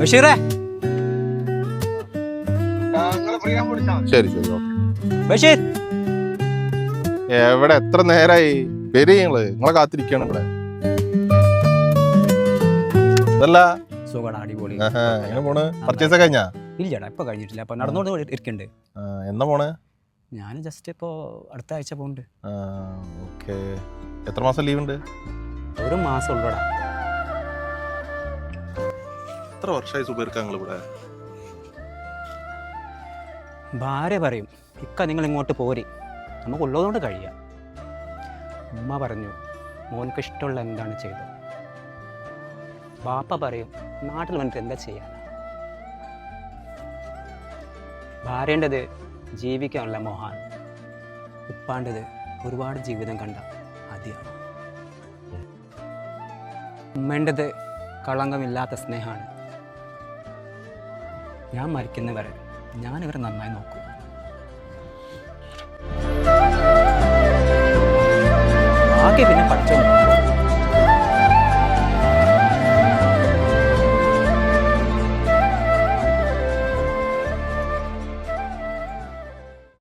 ബഷീറേ ശരി ശരി ഓക്കെ. ബഷീർ എവിടെ എത്ര നേരായി വരി നിങ്ങളെ കാത്തിരിക്കാണ് ഇവിടെ. അതല്ല സുഖടാ, അടിപൊളി. എങ്ങനെ പോണ്? പർച്ചേസ് ഒക്കെ കഴിഞ്ഞാ? ഇല്ലടാ, ഇപ്പൊ കഴിഞ്ഞിട്ടില്ല. അപ്പൊ നടന്നോണ്ട് ഇരിക്കണ്ട്. എന്നാ പോണ്? ഞാൻ ജസ്റ്റ് ഇപ്പോ അടുത്ത ആഴ്ച പോണ്ട്. ഓക്കെ. എത്ര മാസം ലീവ് ഉണ്ട്? ഒരു മാസം ഉള്ളൂടാ. എത്ര വർഷമായി സുബൈർക്ക് ഞങ്ങൾ ഇവിടെ? ഭാര്യ പറയും, ഇക്ക നിങ്ങൾ ഇങ്ങോട്ട് പോരി, നമുക്ക് ഉള്ളതുകൊണ്ട് കഴിയാം. ഉമ്മ പറഞ്ഞു, മോനക്ക് ഇഷ്ടമുള്ള എന്താണ് ചെയ്തത്. ബാപ്പ പറയും, നാട്ടിൽ വന്നിട്ട് എന്താ ചെയ്യാൻ. ഭാര്യേണ്ടത് ജീവിക്കാനുള്ള മോഹാണ്, ഉപ്പാണ്ടത് ഒരുപാട് ജീവിതം കണ്ട അതിയാണ്. ഉമ്മേണ്ടത് കളങ്കമില്ലാത്ത സ്നേഹമാണ്. ഞാൻ മരിക്കുന്നവരെ ഞാനിവരെ നന്നായി നോക്കും. ബാക്കി പിന്നെ പഠിച്ചോ.